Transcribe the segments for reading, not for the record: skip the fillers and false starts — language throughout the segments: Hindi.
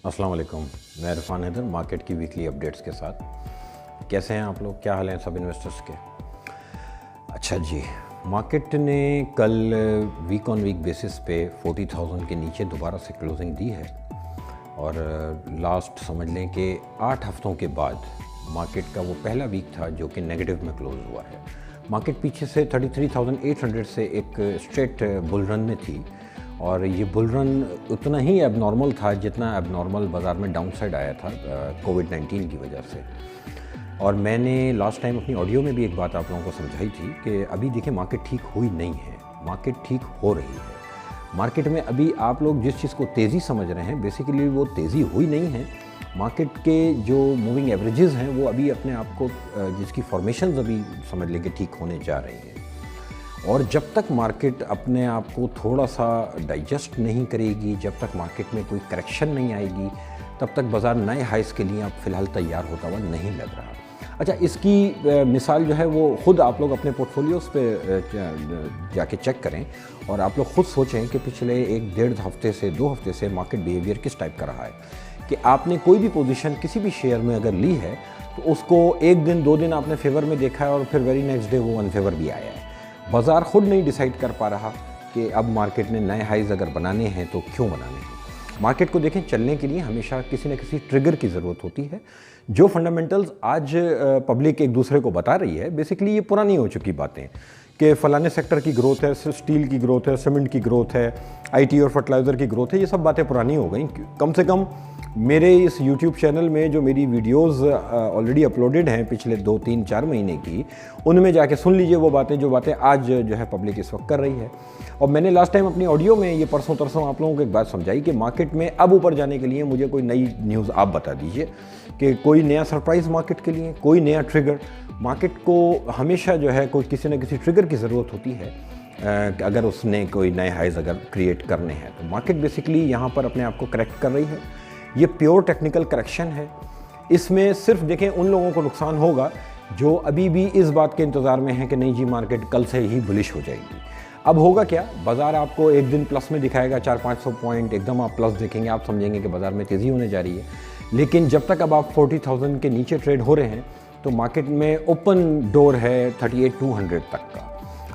अस्सलाम वालेकुम। मैं इरफान हैदर मार्केट की वीकली अपडेट्स के साथ। कैसे हैं आप लोग? क्या हाल है सब इन्वेस्टर्स के? अच्छा जी, मार्केट ने कल वीक ऑन वीक बेसिस पे 40,000 के नीचे दोबारा से क्लोजिंग दी है और लास्ट समझ लें कि 8 हफ्तों के बाद मार्केट का वो पहला वीक था जो कि नेगेटिव में क्लोज हुआ है। मार्केट पीछे से 33,800 से एक स्ट्रेट बुल रन में थी और ये बुल रन उतना ही एबनॉर्मल था जितना एबनॉर्मल बाज़ार में डाउनसाइड आया था कोविड-19 की वजह से। और मैंने लास्ट टाइम अपनी ऑडियो में भी एक बात आप लोगों को समझाई थी कि अभी देखिए मार्केट ठीक हुई नहीं है, मार्केट ठीक हो रही है। मार्केट में अभी आप लोग जिस चीज़ को तेज़ी समझ रहे हैं बेसिकली वो तेज़ी हुई नहीं है। मार्केट के जो मूविंग एवरेजेस हैं वो अभी अपने आप को जिसकी फॉर्मेशंस अभी समझ लें कि ठीक होने जा रही हैं। और जब तक मार्केट अपने आप को थोड़ा सा डाइजेस्ट नहीं करेगी, जब तक मार्केट में कोई करेक्शन नहीं आएगी, तब तक बाज़ार नए हाइस के लिए अब फ़िलहाल तैयार होता हुआ नहीं लग रहा। अच्छा, इसकी मिसाल जो है वो ख़ुद आप लोग अपने पोर्टफोलियोज़ पे जाके चेक करें और आप लोग ख़ुद सोचें कि पिछले 1-1.5 हफ्ते से 2 हफ्ते से मार्केट बिहेवियर किस टाइप का रहा है कि आपने कोई भी पोजीशन किसी भी शेयर में अगर ली है तो उसको 1 दिन 2 दिन आपने फेवर में देखा है और फिर वेरी नेक्स्ट डे वो अनफेवर भी आया है। बाज़ार ख़ुद नहीं डिसाइड कर पा रहा कि अब मार्केट ने नए हाइज़ अगर बनाने हैं तो क्यों बनाने हैं। मार्केट को देखें, चलने के लिए हमेशा किसी न किसी ट्रिगर की ज़रूरत होती है। जो फंडामेंटल्स आज पब्लिक एक दूसरे को बता रही है बेसिकली ये पुरानी हो चुकी बातें कि फ़लाने सेक्टर की ग्रोथ है, स्टील की ग्रोथ है, सीमेंट की ग्रोथ है, आईटी और फर्टिलाइज़र की ग्रोथ है, ये सब बातें पुरानी हो गई। कम से कम मेरे इस YouTube चैनल में जो मेरी वीडियोस ऑलरेडी अपलोडेड हैं पिछले 2-3-4 महीने की, उनमें जाके सुन लीजिए वो बातें जो बातें आज जो है पब्लिक इस वक्त कर रही है। और मैंने लास्ट टाइम अपनी ऑडियो में ये परसों तरसों आप लोगों को एक बात समझाई कि मार्केट में अब ऊपर जाने के लिए मुझे कोई नई न्यूज़ आप बता दीजिए कि कोई नया सरप्राइज़ मार्केट के लिए, कोई नया ट्रिगर। मार्केट को हमेशा जो है कोई किसी न किसी ट्रिगर की ज़रूरत होती है अगर उसने कोई नए हाइज़ अगर क्रिएट करने हैं। तो मार्केट बेसिकली यहाँ पर अपने आप को करेक्ट कर रही है। ये प्योर टेक्निकल करेक्शन है। इसमें सिर्फ देखें उन लोगों को नुकसान होगा जो अभी भी इस बात के इंतज़ार में है कि नहीं जी मार्केट कल से ही बुलिश हो जाएगी। अब होगा क्या, बाज़ार आपको एक दिन प्लस में दिखाएगा 400-500 पॉइंट, एकदम आप प्लस देखेंगे, आप समझेंगे कि बाज़ार में तेज़ी होने जा रही है। लेकिन जब तक अब आप 40,000 के नीचे ट्रेड हो रहे हैं तो मार्केट में ओपन डोर है 38,200 तक का।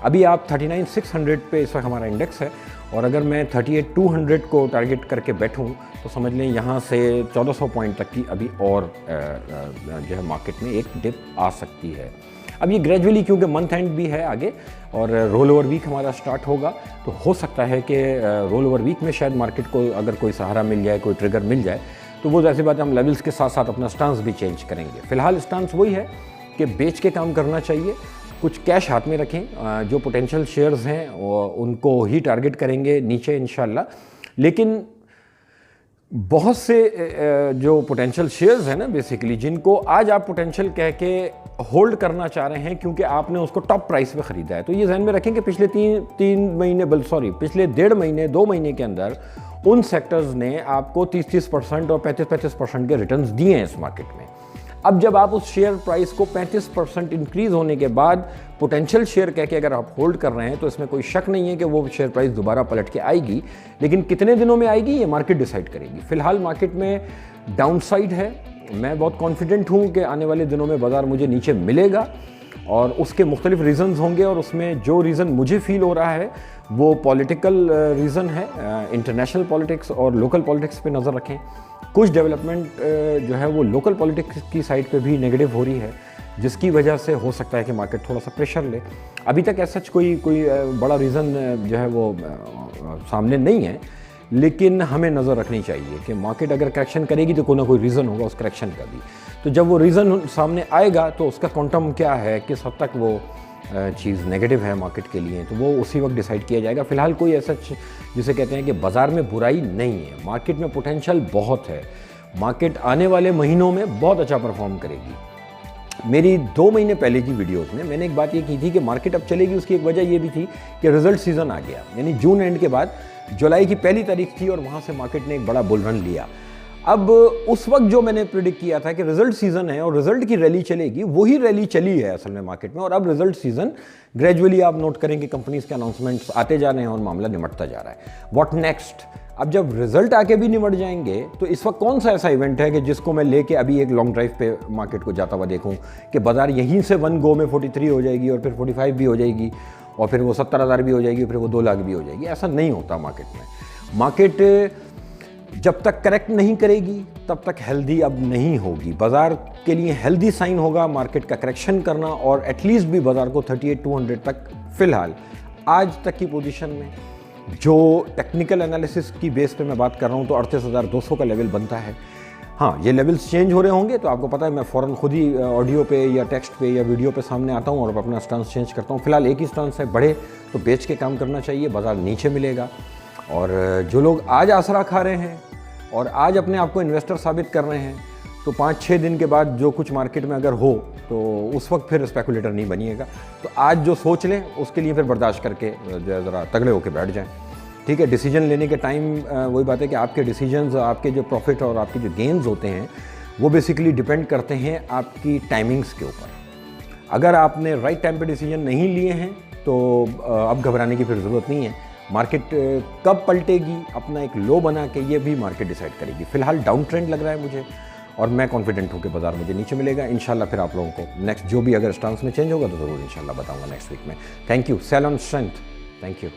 अभी आप 39,600 पे इस वक्त हमारा इंडेक्स है और अगर मैं 38,200 को टारगेट करके बैठूं तो समझ लें यहाँ से 1400 पॉइंट तक की अभी और जो है मार्केट में एक डिप आ सकती है। अब ये ग्रेजुअली क्योंकि मंथ एंड भी है आगे और रोल ओवर वीक हमारा स्टार्ट होगा तो हो सकता है कि रोल ओवर वीक में शायद मार्केट को अगर कोई सहारा मिल जाए, कोई ट्रिगर मिल जाए तो वो जैसी बात है हम लेवल्स के साथ साथ अपना स्टांस भी चेंज करेंगे। फ़िलहाल स्टांस वही है कि बेच के काम करना चाहिए, कुछ कैश हाथ में रखें, जो पोटेंशियल शेयर्स हैं उनको ही टारगेट करेंगे नीचे इंशाल्लाह। लेकिन बहुत से जो पोटेंशियल शेयर्स हैं ना बेसिकली जिनको आज आप पोटेंशियल कह के होल्ड करना चाह रहे हैं क्योंकि आपने उसको टॉप प्राइस पे ख़रीदा है, तो ये ज़हन में रखें कि पिछले पिछले 1.5 महीने 2 महीने के अंदर उन सेक्टर्स ने आपको 30-30% और 35-35% के रिटर्न्स दिए हैं इस मार्केट में। अब जब आप उस शेयर प्राइस को 35% इंक्रीज़ होने के बाद पोटेंशियल शेयर कह के अगर आप होल्ड कर रहे हैं तो इसमें कोई शक नहीं है कि वो शेयर प्राइस दोबारा पलट के आएगी, लेकिन कितने दिनों में आएगी ये मार्केट डिसाइड करेगी। फ़िलहाल मार्केट में डाउनसाइड है, मैं बहुत कॉन्फिडेंट हूँ कि आने वाले दिनों में बाज़ार मुझे नीचे मिलेगा और उसके मुख्तलिफ रीज़न्स होंगे और उसमें जो रीज़न मुझे फ़ील हो रहा है वो पॉलिटिकल रीज़न है। इंटरनेशनल पॉलिटिक्स और लोकल पॉलिटिक्स पे नज़र रखें। कुछ डेवलपमेंट जो है वो लोकल पॉलिटिक्स की साइड पे भी नेगेटिव हो रही है जिसकी वजह से हो सकता है कि मार्केट थोड़ा सा प्रेशर ले। अभी तक ऐसा कोई बड़ा रीज़न जो है वो सामने नहीं है, लेकिन हमें नज़र रखनी चाहिए कि मार्केट अगर करेक्शन करेगी तो कोई ना कोई रीज़न होगा उस करेक्शन का भी। तो जब वो रीज़न सामने आएगा तो उसका क्वांटम क्या है, किस हद तक वो चीज़ नेगेटिव है मार्केट के लिए, तो वो उसी वक्त डिसाइड किया जाएगा। फ़िलहाल कोई ऐसा जिसे कहते हैं कि बाज़ार में बुराई नहीं है, मार्केट में पोटेंशियल बहुत है, मार्केट आने वाले महीनों में बहुत अच्छा परफॉर्म करेगी। मेरी 2 महीने पहले की वीडियोस में मैंने एक बात ये की थी कि मार्केट अब चलेगी, उसकी एक वजह ये भी थी कि रिज़ल्ट सीज़न आ गया, यानी जून एंड के बाद जुलाई की पहली तारीख थी और वहाँ से मार्केट ने एक बड़ा बुल रन लिया। अब उस वक्त जो मैंने प्रिडिक्ट किया था कि रिजल्ट सीजन है और रिजल्ट की रैली चलेगी, वही रैली चली है असल में मार्केट में। और अब रिजल्ट सीजन ग्रेजुअली आप नोट करेंगे कंपनीज के अनाउंसमेंट्स आते जा रहे हैं और मामला निमटता जा रहा है। व्हाट नेक्स्ट, अब जब रिजल्ट आके भी निमट जाएंगे तो इस वक्त कौन सा ऐसा इवेंट है कि जिसको मैं लेके अभी एक लॉन्ग ड्राइव पे मार्केट को जाता हुआ देखूं कि बाजार यहीं से वन गो में 43 हो जाएगी और फिर 45 भी हो जाएगी और फिर वो 70,000 भी हो जाएगी, फिर वो 2 लाख भी हो जाएगी। ऐसा नहीं होता मार्केट में। मार्केट जब तक करेक्ट नहीं करेगी तब तक हेल्दी अब नहीं होगी। बाजार के लिए हेल्दी साइन होगा मार्केट का करेक्शन करना और एटलीस्ट भी बाजार को 38,200 तक फिलहाल आज तक की पोजीशन में, जो टेक्निकल एनालिसिस की बेस पे मैं बात कर रहा हूँ, तो 38,200 का लेवल बनता है। हाँ, ये लेवल्स चेंज हो रहे होंगे तो आपको पता है मैं फ़ौरन खुद ही ऑडियो पे या टेक्स्ट पे या वीडियो पे सामने आता हूँ और अपना स्टांस चेंज करता हूँ। फिलहाल एक ही स्टांस है, बढ़े तो बेच के काम करना चाहिए, बाजार नीचे मिलेगा। और जो लोग आज आसरा खा रहे हैं और आज अपने आप को इन्वेस्टर साबित कर रहे हैं, तो 5-6 दिन के बाद जो कुछ मार्केट में अगर हो तो उस वक्त फिर स्पेकुलेटर नहीं बनिएगा। तो आज जो सोच लें उसके लिए फिर बर्दाश्त करके जो है ज़रा तगड़े होकर बैठ जाएं। ठीक है, डिसीजन लेने के टाइम वही बात है कि आपके डिसीजंस, आपके जो प्रॉफिट और आपके जो गेन्स होते हैं वो बेसिकली डिपेंड करते हैं आपकी टाइमिंग्स के ऊपर। अगर आपने राइट टाइम पे डिसीजन नहीं लिए हैं तो अब घबराने की फिर ज़रूरत नहीं है। मार्केट कब पलटेगी, अपना एक लो बना के ये भी मार्केट डिसाइड करेगी। फिलहाल डाउन ट्रेंड लग रहा है मुझे और मैं कॉन्फिडेंट हूँ कि बाजार मुझे नीचे मिलेगा इंशाल्लाह। फिर आप लोगों को नेक्स्ट जो भी अगर स्टांस में चेंज होगा तो ज़रूर इंशाल्लाह बताऊँगा नेक्स्ट वीक में। Thank you. Sell on strength. Thank you.